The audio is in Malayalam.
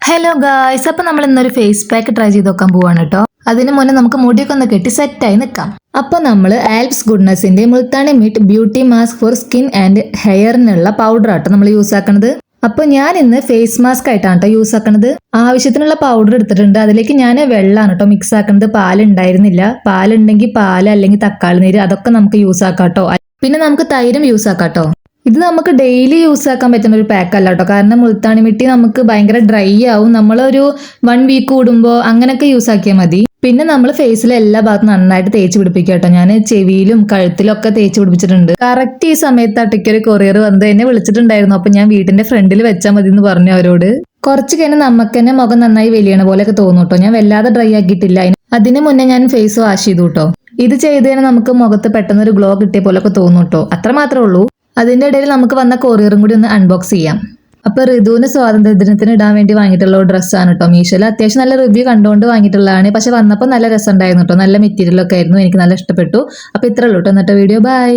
ഹലോ ഗായ്സ്, അപ്പൊ നമ്മൾ ഇന്നൊരു ഫേസ് പാക്ക് ട്രൈ ചെയ്ത് നോക്കാൻ പോവാണ് കേട്ടോ. അതിന് മുന്നേ നമുക്ക് മുടിയൊക്കെ ഒന്ന് കെട്ടി സെറ്റായി നിൽക്കാം. അപ്പോൾ നമ്മൾ ആൽപ്സ് ഗുഡ്നസിന്റെ Multani mitti beauty mask for skin and ഹെയറിനുള്ള പൗഡർ ആട്ടോ നമ്മൾ യൂസ് ആക്കണത്. അപ്പൊ ഞാൻ ഇന്ന് ഫേസ് മാസ്ക് ആയിട്ടാണ് കേട്ടോ യൂസ് ആക്കണത്. ആവശ്യത്തിനുള്ള പൗഡർ എടുത്തിട്ടുണ്ട്. അതിലേക്ക് ഞാൻ വെള്ളമാണ് കേട്ടോ മിക്സ് ആക്കുന്നത്. പാലുണ്ടായിരുന്നില്ല. പാലുണ്ടെങ്കിൽ പാല് അല്ലെങ്കിൽ തക്കാളി നീര് അതൊക്കെ നമുക്ക് യൂസ് ആക്കാം കേട്ടോ. പിന്നെ നമുക്ക് തൈരും യൂസ് ആക്കാം കേട്ടോ. ഇത് നമുക്ക് ഡെയിലി യൂസ് ആക്കാൻ പറ്റുന്ന ഒരു പാക്ക് അല്ല കേട്ടോ. കാരണം മുൾത്താണി മിട്ടി നമുക്ക് ഭയങ്കര ഡ്രൈ ആവും. നമ്മളൊരു 1 വീക്ക് കൂടുമ്പോൾ അങ്ങനെയൊക്കെ യൂസ് ആക്കിയാൽ മതി. പിന്നെ നമ്മൾ ഫേസിലെ എല്ലാ ഭാഗത്തും നന്നായിട്ട് തേച്ച് പിടിപ്പിക്കുക കേട്ടോ. ഞാൻ ചെവിയിലും കഴുത്തിലും ഒക്കെ തേച്ച് പിടിപ്പിച്ചിട്ടുണ്ട്. കറക്റ്റ് ഈ സമയത്താട്ടേക്ക് ഒരു കൊറിയർ വന്ന് എന്നെ വിളിച്ചിട്ടുണ്ടായിരുന്നു. അപ്പൊ ഞാൻ വീടിന്റെ ഫ്രണ്ടിൽ വെച്ചാൽ മതി എന്ന് പറഞ്ഞു അവരോട്. കുറച്ച് കഴിഞ്ഞ് നമുക്ക് തന്നെ മുഖം നന്നായി വലിയണ പോലെയൊക്കെ തോന്നും കേട്ടോ. ഞാൻ വല്ലാതെ ഡ്രൈ ആക്കിയിട്ടില്ല. അതിന് മുന്നേ ഞാൻ ഫേസ് വാഷ് ചെയ്തു കേട്ടോ. ഇത് ചെയ്ത് തന്നെ നമുക്ക് മുഖത്ത് പെട്ടെന്ന് ഒരു ഗ്ലോ കിട്ടിയ പോലെയൊക്കെ തോന്നും കേട്ടോ. അത്ര മാത്രമേ ഉള്ളൂ. അതിന്റെ ഇടയിൽ നമുക്ക് വന്ന കൊറിയറും കൂടി ഒന്ന് അൺബോക്സ് ചെയ്യാം. അപ്പൊ ഋതുവിന് സ്വാതന്ത്ര്യദിനത്തിന് ഇടാൻ വേണ്ടി വാങ്ങിയിട്ടുള്ള ഡ്രസ്സാണ് കേട്ടോ. മീഷോയിൽ അത്യാവശ്യം നല്ല റിവ്യൂ കണ്ടുകൊണ്ട് വാങ്ങിയിട്ടുള്ളതാണ്. പക്ഷെ വന്നപ്പോൾ നല്ല രസം ഉണ്ടായിരുന്നു കേട്ടോ. നല്ല മെറ്റീരിയൽ ഒക്കെ ആയിരുന്നു. എനിക്ക് നല്ല ഇഷ്ടപ്പെട്ടു. അപ്പൊ ഇത്രേ ഉള്ളൂ കേട്ടോ ഇന്നത്തെ വീഡിയോ. ബൈ.